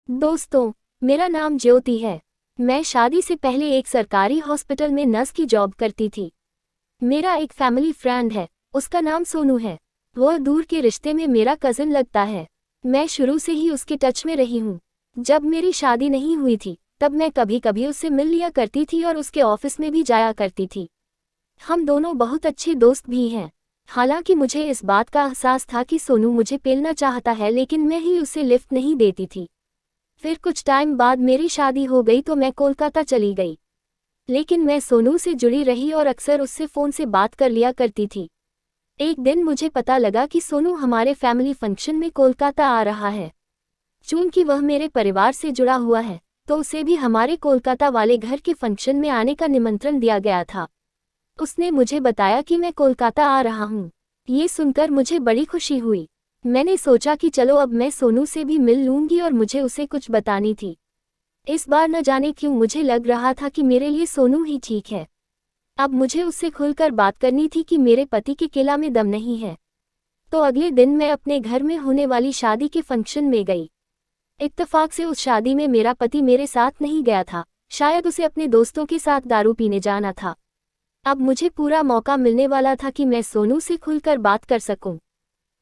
दोस्तों, मेरा नाम ज्योति है। मैं शादी से पहले एक सरकारी हॉस्पिटल में नर्स की जॉब करती थी। मेरा एक फैमिली फ्रेंड है, उसका नाम सोनू है। वह दूर के रिश्ते में मेरा कजिन लगता है। मैं शुरू से ही उसके टच में रही हूँ। जब मेरी शादी नहीं हुई थी, तब मैं कभी कभी उससे मिल लिया करती थी और उसके ऑफिस में भी जाया करती थी। हम दोनों बहुत अच्छे दोस्त भी हैं। हालांकि मुझे इस बात का एहसास था कि सोनू मुझे पेलना चाहता है, लेकिन मैं ही उसे लिफ्ट नहीं देती थी। फिर कुछ टाइम बाद मेरी शादी हो गई तो मैं कोलकाता चली गई। लेकिन मैं सोनू से जुड़ी रही और अक्सर उससे फ़ोन से बात कर लिया करती थी। एक दिन मुझे पता लगा कि सोनू हमारे फैमिली फंक्शन में कोलकाता आ रहा है। चूंकि वह मेरे परिवार से जुड़ा हुआ है, तो उसे भी हमारे कोलकाता वाले घर के फंक्शन में आने का निमंत्रण दिया गया था। उसने मुझे बताया कि मैं कोलकाता आ रहा हूँ। ये सुनकर मुझे बड़ी खुशी हुई। मैंने सोचा कि चलो अब मैं सोनू से भी मिल लूंगी और मुझे उसे कुछ बतानी थी। इस बार न जाने क्यों मुझे लग रहा था कि मेरे लिए सोनू ही ठीक है। अब मुझे उससे खुलकर बात करनी थी कि मेरे पति के केला में दम नहीं है। तो अगले दिन मैं अपने घर में होने वाली शादी के फंक्शन में गई। इत्तेफाक से उस शादी में मेरा पति मेरे साथ नहीं गया था। शायद उसे अपने दोस्तों के साथ दारू पीने जाना था। अब मुझे पूरा मौका मिलने वाला था कि मैं सोनू से खुलकर बात कर सकूं।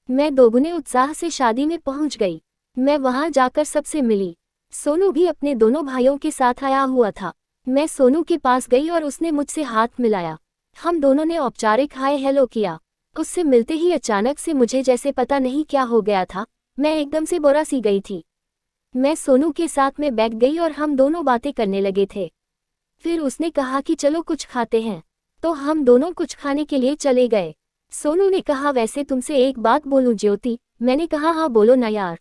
मैं दोगुने उत्साह से शादी में पहुंच गई। मैं वहां जाकर सबसे मिली। सोनू भी अपने दोनों भाइयों के साथ आया हुआ था। मैं सोनू के पास गई और उसने मुझसे हाथ मिलाया। हम दोनों ने औपचारिक हाय हेलो किया। उससे मिलते ही अचानक से मुझे जैसे पता नहीं क्या हो गया था। मैं एकदम से बोरा सी गई थी। मैं सोनू के साथ में बैठ गई और हम दोनों बातें करने लगे थे। फिर उसने कहा कि चलो कुछ खाते हैं। तो हम दोनों कुछ खाने के लिए चले गए। सोनू ने कहा, वैसे तुमसे एक बात बोलूं ज्योति? मैंने कहा, हाँ बोलो ना यार।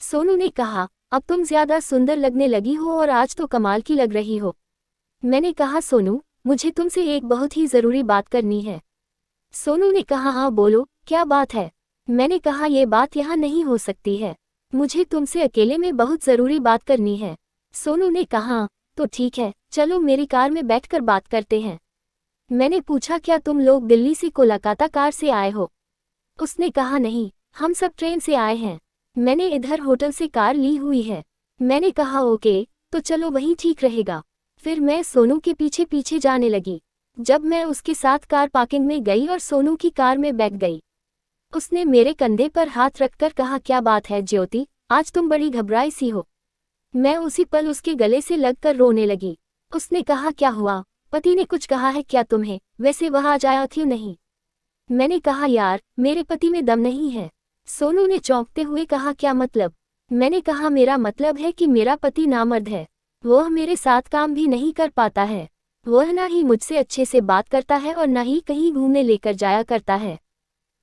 सोनू ने कहा, अब तुम ज्यादा सुंदर लगने लगी हो और आज तो कमाल की लग रही हो। मैंने कहा, सोनू मुझे तुमसे एक बहुत ही जरूरी बात करनी है। सोनू ने कहा, हाँ बोलो, क्या बात है? मैंने कहा, ये बात यहाँ नहीं हो सकती है। मुझे तुमसे अकेले में बहुत जरूरी बात करनी है। सोनू ने कहा, तो ठीक है, चलो मेरी कार में बैठकर बात करते हैं। मैंने पूछा, क्या तुम लोग दिल्ली से कोलकाता कार से आए हो? उसने कहा, नहीं, हम सब ट्रेन से आए हैं। मैंने इधर होटल से कार ली हुई है। मैंने कहा, ओके, तो चलो वहीं ठीक रहेगा। फिर मैं सोनू के पीछे पीछे जाने लगी। जब मैं उसके साथ कार पार्किंग में गई और सोनू की कार में बैठ गई, उसने मेरे कंधे पर हाथ रखकर कहा, क्या बात है ज्योति, आज तुम बड़ी घबराई सी हो। मैं उसी पल उसके गले से लगकर रोने लगी। उसने कहा, क्या हुआ? पति ने कुछ कहा है क्या तुम्हें? वैसे वह आज आया क्यों नहीं? मैंने कहा, यार मेरे पति में दम नहीं है। सोनू ने चौंकते हुए कहा, क्या मतलब? मैंने कहा, मेरा मतलब है कि मेरा पति नामर्द है। वह मेरे साथ काम भी नहीं कर पाता है। वह ना ही मुझसे अच्छे से बात करता है और ना ही कहीं घूमने लेकर जाया करता है।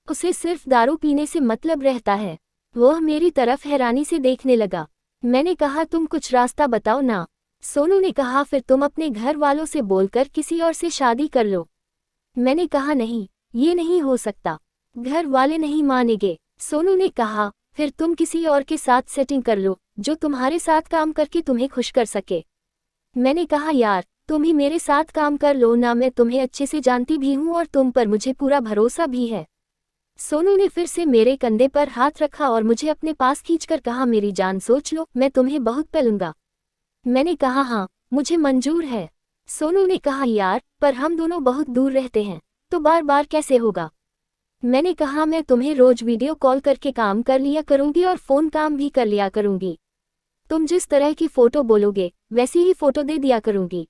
उसे सिर्फ दारू पीने से मतलब रहता है। वह मेरी तरफ हैरानी से देखने लगा। मैंने कहा, तुम कुछ रास्ता बताओ ना। सोनू ने कहा, फिर तुम अपने घर वालों से बोलकर किसी और से शादी कर लो। मैंने कहा, नहीं, ये नहीं हो सकता। घर वाले नहीं मानेंगे। सोनू ने कहा, फिर तुम किसी और के साथ सेटिंग कर लो, जो तुम्हारे साथ काम करके तुम्हें खुश कर सके। मैंने कहा, यार तुम ही मेरे साथ काम कर लो ना, मैं तुम्हें अच्छे से जानती भी हूँ और तुम पर मुझे पूरा भरोसा भी है। सोनू ने फिर से मेरे कंधे पर हाथ रखा और मुझे अपने पास खींचकर कहा, मेरी जान सोच लो, मैं तुम्हें बहुत पलूंगा। मैंने कहा, हाँ मुझे मंजूर है। सोनू ने कहा, यार पर हम दोनों बहुत दूर रहते हैं, तो बार बार कैसे होगा? मैंने कहा, मैं तुम्हें रोज वीडियो कॉल करके काम कर लिया करूंगी और फोन काम भी कर लिया करूंगी। तुम जिस तरह की फोटो बोलोगे वैसी ही फोटो दे दिया करूंगी।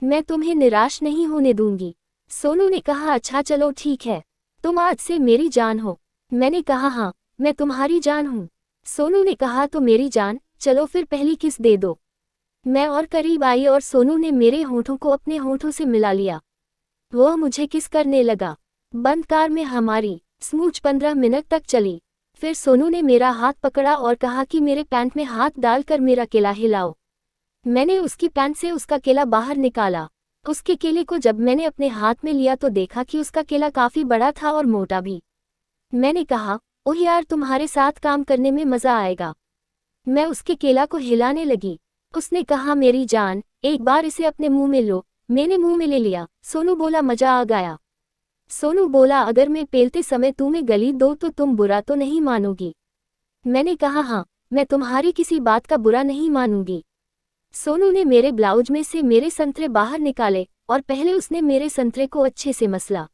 मैं तुम्हें निराश नहीं होने दूंगी। सोनू ने कहा, अच्छा चलो ठीक है, तुम आज से मेरी जान हो। मैंने कहा, हाँ मैं तुम्हारी जान हूँ। सोनू ने कहा, तो मेरी जान, चलो फिर पहली किस दे दो। मैं और करीब आई और सोनू ने मेरे होठों को अपने होठों से मिला लिया। वह मुझे किस करने लगा। बंद कार में हमारी स्मूच 15 मिनट तक चली। फिर सोनू ने मेरा हाथ पकड़ा और कहा कि मेरे पैंट में हाथ डालकर मेरा केला हिलाओ। मैंने उसकी पैंट से उसका केला बाहर निकाला। उसके केले को जब मैंने अपने हाथ में लिया तो देखा कि उसका केला काफी बड़ा था और मोटा भी। मैंने कहा, ओह यार, तुम्हारे साथ काम करने में मजा आएगा। मैं उसके केला को हिलाने लगी। उसने कहा, मेरी जान, एक बार इसे अपने मुंह में लो। मैंने मुंह में ले लिया। सोनू बोला, मजा आ गया। सोनू बोला, अगर मैं पेलते समय तुम्हें गली दो तो तुम बुरा तो नहीं मानोगी? मैंने कहा, हाँ मैं तुम्हारी किसी बात का बुरा नहीं मानूंगी। सोनू ने मेरे ब्लाउज में से मेरे संतरे बाहर निकाले और पहले उसने मेरे संतरे को अच्छे से मसला।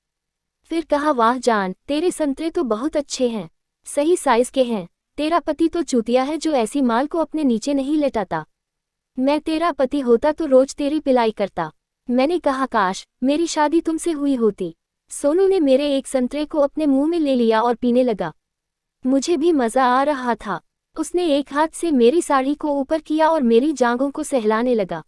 फिर कहा, वाह जान, तेरे संतरे तो बहुत अच्छे हैं, सही साइज के हैं। तेरा पति तो चूतिया है जो ऐसी माल को अपने नीचे नहीं लेटाता। मैं तेरा पति होता तो रोज तेरी पिलाई करता। मैंने कहा, काश मेरी शादी तुमसे हुई होती। सोनू ने मेरे एक संतरे को अपने मुंह में ले लिया और पीने लगा। मुझे भी मजा आ रहा था। उसने एक हाथ से मेरी साड़ी को ऊपर किया और मेरी जांघों को सहलाने लगा।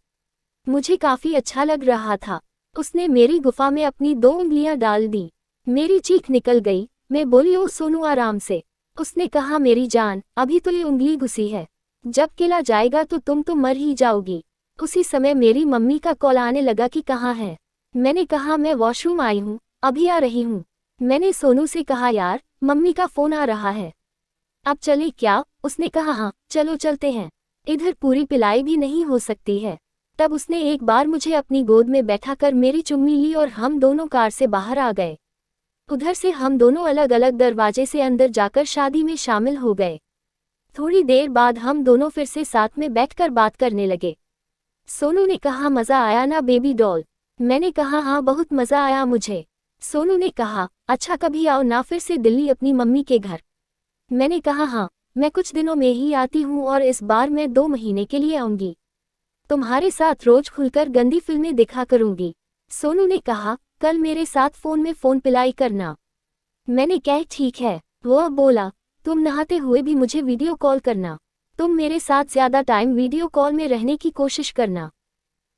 मुझे काफी अच्छा लग रहा था। उसने मेरी गुफा में अपनी 2 उंगलियां डाल दी। मेरी चीख निकल गई। मैं बोली, ओ सोनू आराम से। उसने कहा, मेरी जान, अभी तो ये उंगली घुसी है, जब किला जाएगा तो तुम तो मर ही जाओगी। उसी समय मेरी मम्मी का कॉल आने लगा कि कहाँ है। मैंने कहा, मैं वॉशरूम आई हूँ, अभी आ रही हूँ। मैंने सोनू से कहा, यार मम्मी का फोन आ रहा है, अब चले क्या? उसने कहा, हाँ चलो चलते हैं, इधर पूरी पिलाई भी नहीं हो सकती है। तब उसने एक बार मुझे अपनी गोद में बैठाकर मेरी चुम्मी ली और हम दोनों कार से बाहर आ गए। उधर से हम दोनों अलग अलग दरवाजे से अंदर जाकर शादी में शामिल हो गए। थोड़ी देर बाद हम दोनों फिर से साथ में बैठकर बात करने लगे। सोनू ने कहा, मज़ा आया ना बेबी डॉल? मैंने कहा, हाँ बहुत मज़ा आया मुझे। सोनू ने कहा, अच्छा कभी आओ ना फिर से दिल्ली अपनी मम्मी के घर। मैंने कहा, हाँ मैं कुछ दिनों में ही आती हूँ और इस बार मैं 2 महीने के लिए आऊँगी। तुम्हारे साथ रोज खुलकर गंदी फिल्में देखा करूँगी। सोनू ने कहा, कल मेरे साथ फ़ोन में फ़ोन पिलाई करना। मैंने कहा, ठीक है। वो बोला, तुम नहाते हुए भी मुझे वीडियो कॉल करना। तुम मेरे साथ ज़्यादा टाइम वीडियो कॉल में रहने की कोशिश करना।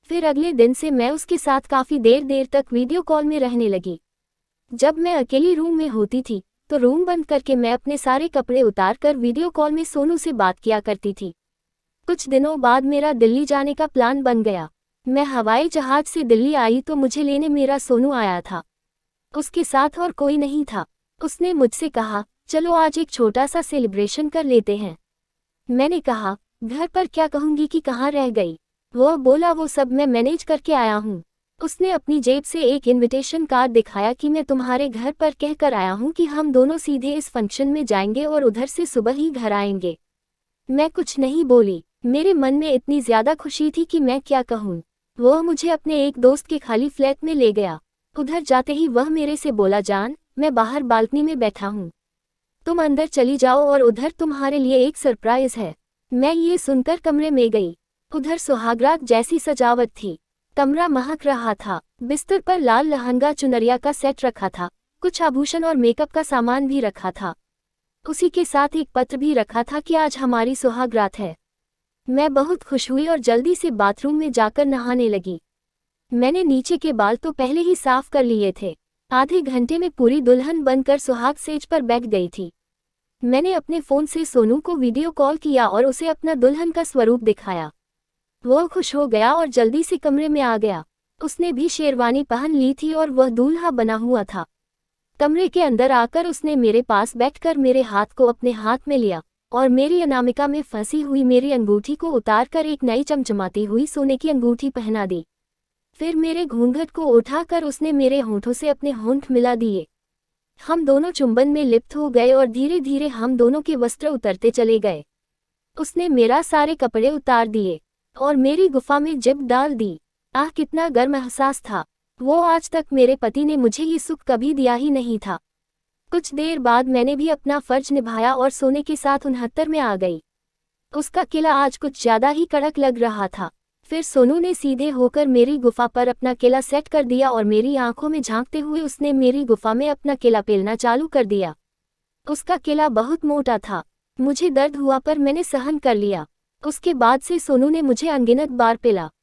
फिर अगले दिन से मैं उसके साथ काफ़ी देर तक वीडियो कॉल में रहने लगी। जब मैं अकेली रूम में होती थी तो रूम बंद करके मैं अपने सारे कपड़े उतार कर वीडियो कॉल में सोनू से बात किया करती थी। कुछ दिनों बाद मेरा दिल्ली जाने का प्लान बन गया। मैं हवाई जहाज से दिल्ली आई तो मुझे लेने मेरा सोनू आया था। उसके साथ और कोई नहीं था। उसने मुझसे कहा, चलो आज एक छोटा सा सेलिब्रेशन कर लेते हैं। मैंने कहा, घर पर क्या कहूँगी कि कहाँ रह गई? वो बोला, वो सब मैं मैनेज करके आया हूँ। उसने अपनी जेब से एक इनविटेशन कार्ड दिखाया कि मैं तुम्हारे घर पर कहकर आया हूँ कि हम दोनों सीधे इस फंक्शन में जाएंगे और उधर से सुबह ही घर आएंगे। मैं कुछ नहीं बोली। मेरे मन में इतनी ज़्यादा खुशी थी कि मैं क्या कहूँ। वह मुझे अपने एक दोस्त के खाली फ्लैट में ले गया। उधर जाते ही वह मेरे से बोला, जान मैं बाहर बालकनी में बैठा हूँ, तुम अंदर चली जाओ और उधर तुम्हारे लिए एक सरप्राइज है। मैं ये सुनकर कमरे में गई। उधर सुहागरात जैसी सजावट थी। कमरा महक रहा था। बिस्तर पर लाल लहंगा चुनरिया का सेट रखा था। कुछ आभूषण और मेकअप का सामान भी रखा था। उसी के साथ एक पत्र भी रखा था कि आज हमारी सुहागरात है। मैं बहुत खुश हुई और जल्दी से बाथरूम में जाकर नहाने लगी। मैंने नीचे के बाल तो पहले ही साफ कर लिए थे। आधे घंटे में पूरी दुल्हन बनकर सुहाग सेज पर बैठ गई थी। मैंने अपने फ़ोन से सोनू को वीडियो कॉल किया और उसे अपना दुल्हन का स्वरूप दिखाया। वह खुश हो गया और जल्दी से कमरे में आ गया। उसने भी शेरवानी पहन ली थी और वह दूल्हा बना हुआ था। कमरे के अंदर आकर उसने मेरे पास बैठकर मेरे हाथ को अपने हाथ में लिया और मेरी अनामिका में फंसी हुई मेरी अंगूठी को उतारकर एक नई चमचमाती हुई सोने की अंगूठी पहना दी। फिर मेरे घूंघट को उठाकर उसने मेरे होंठों से अपने होंठ मिला दिए। हम दोनों चुंबन में लिप्त हो गए और धीरे धीरे हम दोनों के वस्त्र उतरते चले गए। उसने मेरा सारे कपड़े उतार दिए और मेरी गुफा में जिप डाल दी। आह कितना गर्म एहसास था। वो आज तक मेरे पति ने मुझे ये सुख कभी दिया ही नहीं था। कुछ देर बाद मैंने भी अपना फर्ज निभाया और सोने के साथ 69 में आ गई। उसका किला आज कुछ ज्यादा ही कड़क लग रहा था। फिर सोनू ने सीधे होकर मेरी गुफा पर अपना किला सेट कर दिया और मेरी आंखों में झांकते हुए उसने मेरी गुफा में अपना किला पेलना चालू कर दिया। उसका किला बहुत मोटा था। मुझे दर्द हुआ पर मैंने सहन कर लिया। उसके बाद से सोनू ने मुझे अनगिनत बार पेला।